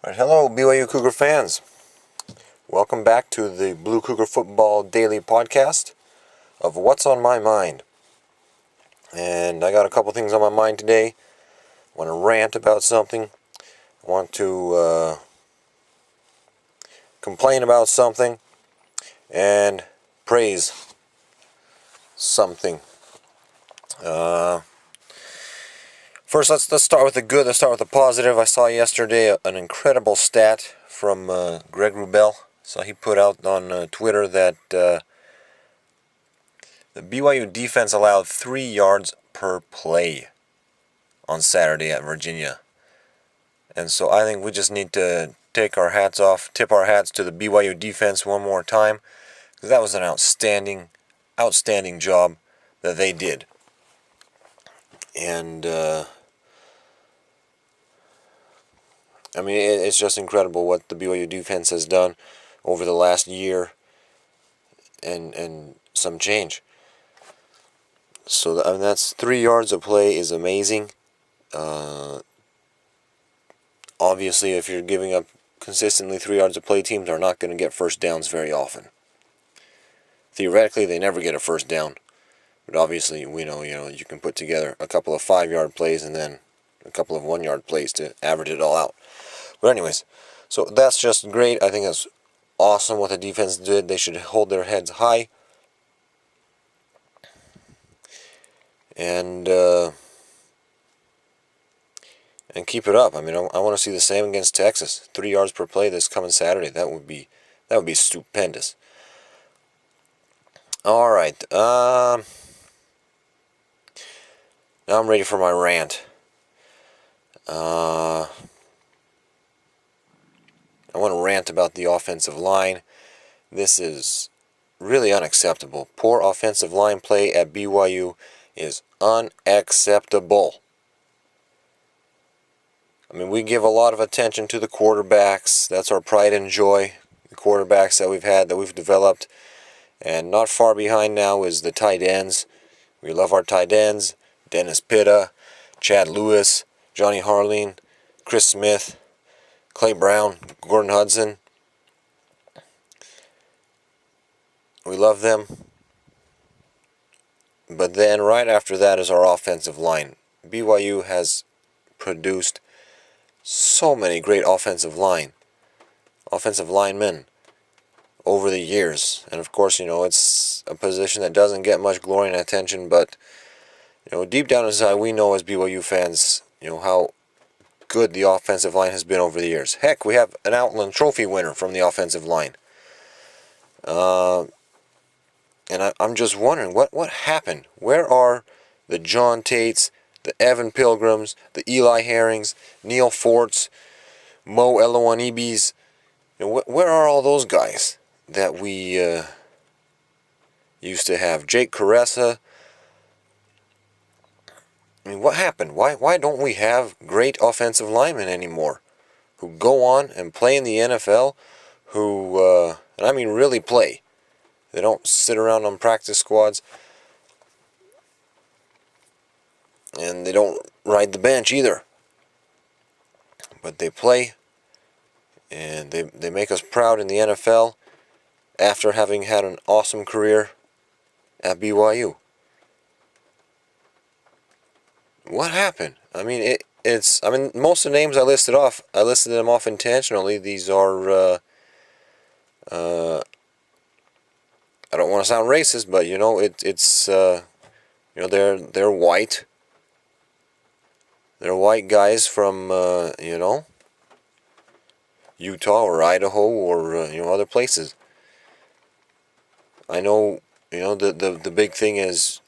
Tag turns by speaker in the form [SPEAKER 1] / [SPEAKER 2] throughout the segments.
[SPEAKER 1] Right, hello BYU Cougar fans. Welcome back to the Blue Cougar Football Daily Podcast of What's on My Mind. And I got a couple things on my mind today. I want to rant about something. I want to complain about something and praise something. First, let's start with the good. Let's start with the positive. I saw yesterday an incredible stat from Greg Wrubell. So he put out on Twitter that the BYU defense allowed 3 yards per play on Saturday at Virginia. And so I think we just need to take our hats off, tip our hats to the BYU defense one more time, because that was an outstanding job that they did. And I mean, it's just incredible what the BYU defense has done over the last year and some change. So that's 3 yards of play is amazing. Obviously, if you're giving up consistently 3 yards of play, teams are not going to get first downs very often. Theoretically, they never get a first down. But obviously, we know, you can put together a couple of 5-yard plays and then a couple of 1-yard plays to average it all out. But anyways, so that's just great. I think that's awesome what the defense did. They should hold their heads high. And keep it up. I mean, I want to see the same against Texas. 3 yards per play this coming Saturday. That would be stupendous. All right. Now I'm ready for my rant. I want to rant about the offensive line. This is really unacceptable. Poor offensive line play at BYU is unacceptable. I mean, we give a lot of attention to the quarterbacks. That's our pride and joy. The quarterbacks that we've developed. And not far behind now is the tight ends. We love our tight ends. Dennis Pitta, Chad Lewis, Johnny Harline, Chris Smith, Clay Brown, Gordon Hudson. We love them. But then right after that is our offensive line. BYU has produced so many great offensive linemen over the years. And of course, it's a position that doesn't get much glory and attention, but deep down inside we know as BYU fans, how good the offensive line has been over the years. Heck, we have an Outland Trophy winner from the offensive line. And I'm just wondering, what happened? Where are the John Tates, the Evan Pilgrims, the Eli Herrings, Neil Forts, Mo Elowanibis? Where are all those guys that we used to have? Jake Caressa. I mean, what happened? Why don't we have great offensive linemen anymore who go on and play in the NFL, who, and I mean really play? They don't sit around on practice squads, and they don't ride the bench either. But they play, and they make us proud in the NFL after having had an awesome career at BYU. What happened? I mean, most of the names I listed them off intentionally. These are, I don't want to sound racist, but they're white. They're white guys from Utah or Idaho or other places. I know the big thing is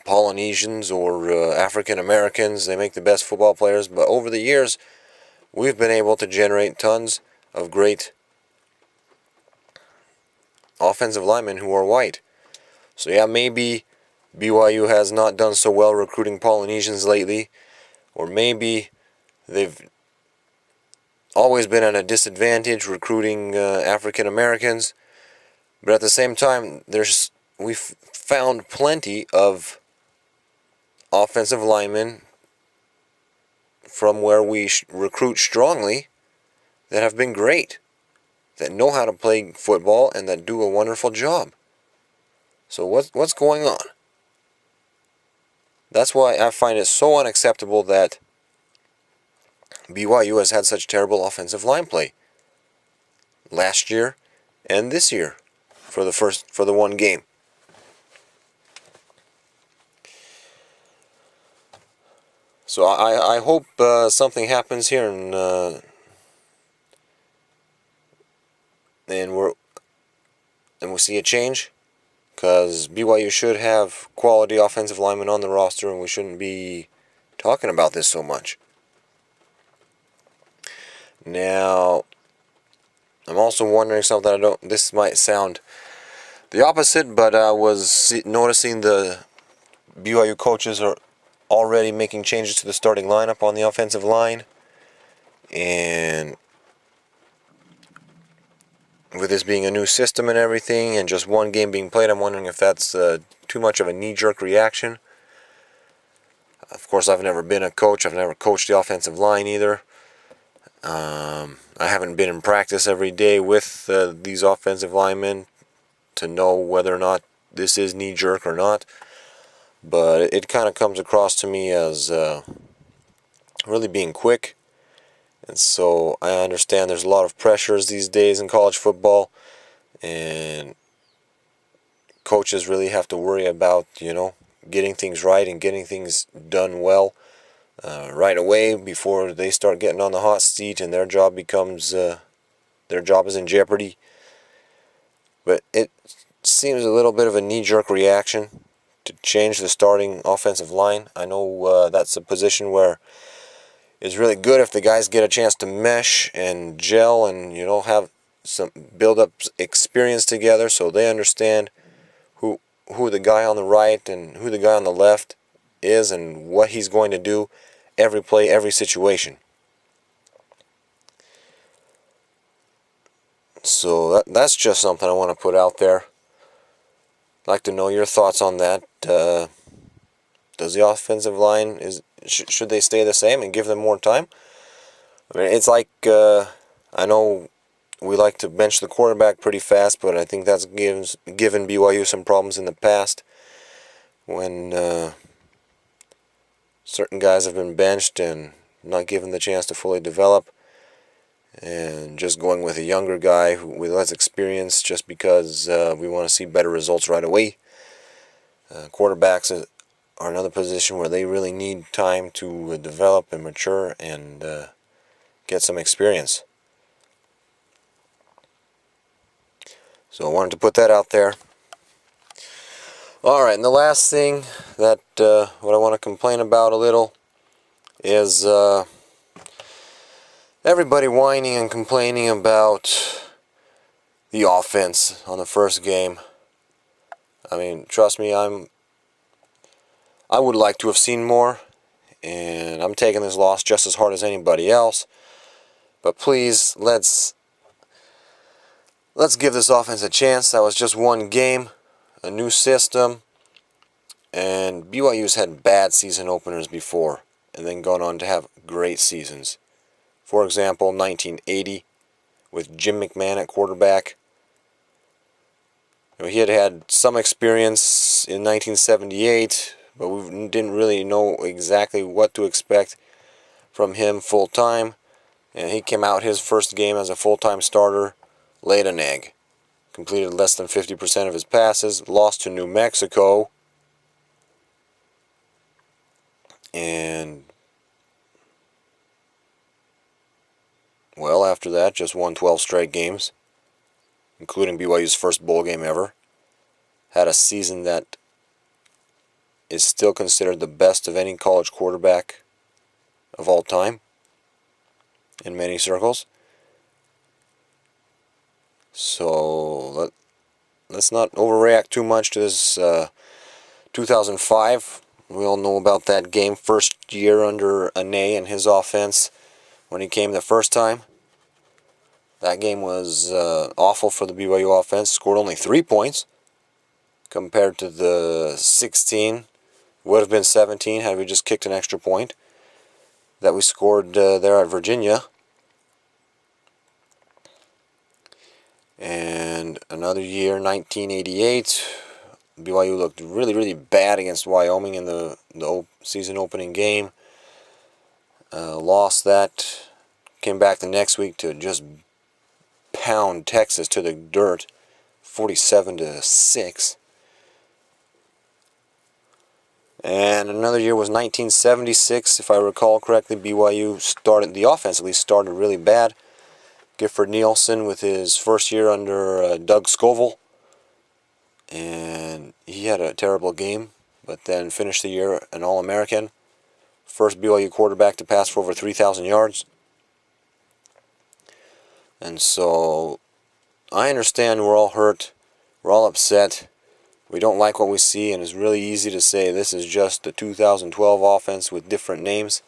[SPEAKER 1] Polynesians or African Americans. They make the best football players, but over the years we've been able to generate tons of great offensive linemen who are white. So yeah, maybe BYU has not done so well recruiting Polynesians lately, or maybe they've always been at a disadvantage recruiting African Americans. But at the same time, we've found plenty of offensive linemen from where we recruit strongly that have been great, that know how to play football and that do a wonderful job. So what's going on? That's why I find it so unacceptable that BYU has had such terrible offensive line play last year and this year for the one game. So I hope something happens here and we see a change, because BYU should have quality offensive linemen on the roster, and we shouldn't be talking about this so much. Now, I'm also wondering something. This might sound the opposite, but I was noticing the BYU coaches are already making changes to the starting lineup on the offensive line, and with this being a new system and everything, and just one game being played, I'm wondering if that's too much of a knee-jerk reaction. Of course, I've never been a coach. I've never coached the offensive line either. I haven't been in practice every day with these offensive linemen to know whether or not this is knee-jerk or not. But it kind of comes across to me as really being quick. And so I understand there's a lot of pressures these days in college football, and coaches really have to worry about, getting things right and getting things done well right away before they start getting on the hot seat and their job is in jeopardy. But it seems a little bit of a knee-jerk reaction to change the starting offensive line. I know that's a position where it's really good if the guys get a chance to mesh and gel and have some build up experience together, so they understand who the guy on the right and who the guy on the left is and what he's going to do every play, every situation. So that's just something I want to put out there. I'd like to know your thoughts on that. Does the offensive line should they stay the same and give them more time? I mean, it's like I know we like to bench the quarterback pretty fast, but I think that's given BYU some problems in the past when certain guys have been benched and not given the chance to fully develop, and just going with a younger guy with less experience just because we want to see better results right away. Quarterbacks are another position where they really need time to develop and mature and get some experience. So I wanted to put that out there. Alright, and the last thing that what I want to complain about a little is everybody whining and complaining about the offense on the first game. I mean, trust me, I would like to have seen more, and I'm taking this loss just as hard as anybody else. But please, let's give this offense a chance. That was just one game, a new system, and BYU's had bad season openers before, and then gone on to have great seasons. For example, 1980 with Jim McMahon at quarterback. He had some experience in 1978, but we didn't really know exactly what to expect from him full-time. And he came out his first game as a full-time starter, laid an egg. Completed less than 50% of his passes, lost to New Mexico. And, well, after that, just won 12 straight games, including BYU's first bowl game ever. Had a season that is still considered the best of any college quarterback of all time in many circles. So let's not overreact too much to this 2005. We all know about that game, first year under Ane and his offense when he came the first time. That game was awful for the BYU offense. Scored only 3 points compared to the 16. Would have been 17 had we just kicked an extra point that we scored there at Virginia. And another year, 1988, BYU looked really, really bad against Wyoming in the season opening game. Lost that. Came back the next week to just pound Texas to the dirt, 47-6. And another year was 1976, if I recall correctly. BYU started, the offense at least started really bad. Gifford Nielsen with his first year under Doug Scoville, and he had a terrible game, but then finished the year an All-American. First BYU quarterback to pass for over 3,000 yards. And so I understand we're all hurt, we're all upset, we don't like what we see, and it's really easy to say this is just the 2012 offense with different names.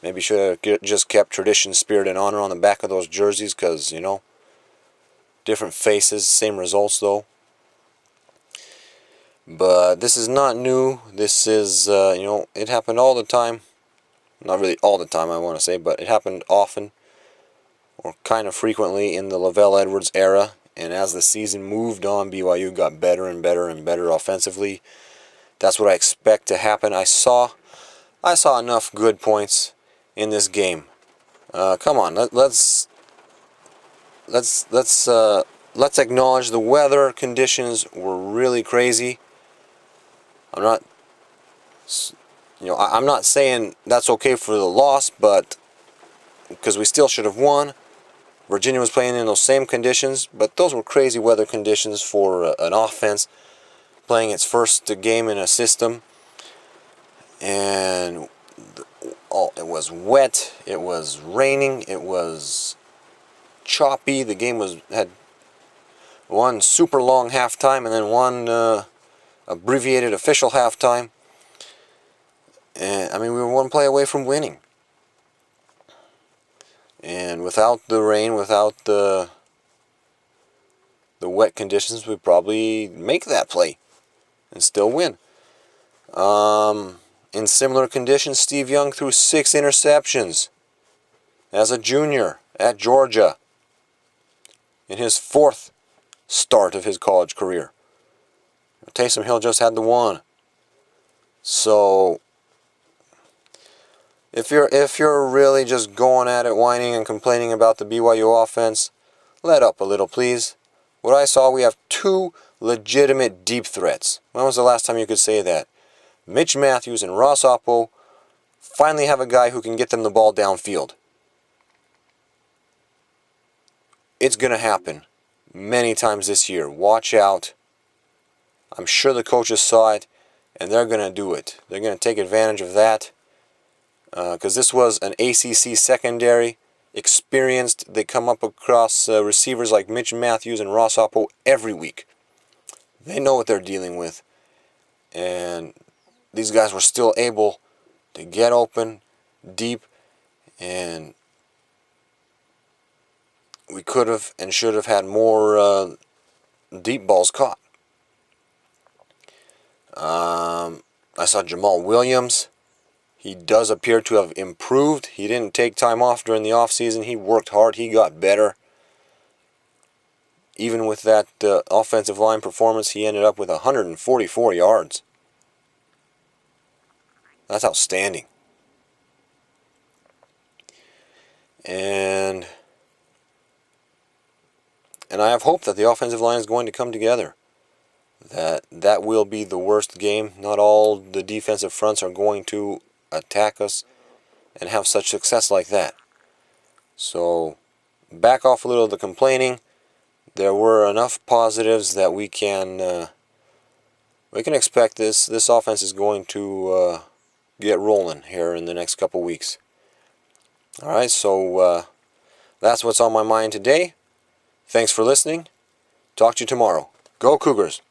[SPEAKER 1] Maybe should have just kept tradition, spirit, and honor on the back of those jerseys because, you know, different faces, same results though. But this is not new. This is, you know, it happened all the time. Not really all the time, I want to say, but it happened often, or kind of frequently, in the Lavelle Edwards era. And as the season moved on, BYU got better and better and better offensively. That's what I expect to happen. I saw enough good points in this game. Come on, let's acknowledge the weather conditions were really crazy. I'm not saying that's okay for the loss, but because we still should have won. Virginia was playing in those same conditions, but those were crazy weather conditions for an offense playing its first game in a system. And it was wet, it was raining, it was choppy. The game had one super long halftime and then one abbreviated official halftime. And I mean, we were one play away from winning. And without the rain, without the wet conditions, we'd probably make that play and still win. In similar conditions, Steve Young threw 6 interceptions as a junior at Georgia in his 4th start of his college career. Taysom Hill just had the 1. So if you're really just going at it, whining and complaining about the BYU offense, let up a little, please. What I saw, we have 2 legitimate deep threats. When was the last time you could say that? Mitch Matthews and Ross Oppo finally have a guy who can get them the ball downfield. It's going to happen many times this year. Watch out. I'm sure the coaches saw it, and they're going to do it. They're going to take advantage of that. Because this was an ACC secondary, experienced. They come up across receivers like Mitch Matthews and Ross Oppo every week. They know what they're dealing with. And these guys were still able to get open, deep, and we could have and should have had more deep balls caught. I saw Jamal Williams. He does appear to have improved. He didn't take time off during the offseason. He worked hard. He got better. Even with that offensive line performance, he ended up with 144 yards. That's outstanding. And I have hope that the offensive line is going to come together. That will be the worst game. Not all the defensive fronts are going to attack us and have such success like that. So back off a little of the complaining. There were enough positives that we can expect this offense is going to get rolling here in the next couple weeks. All right, so that's what's on my mind today. Thanks for listening. Talk to you tomorrow. Go Cougars!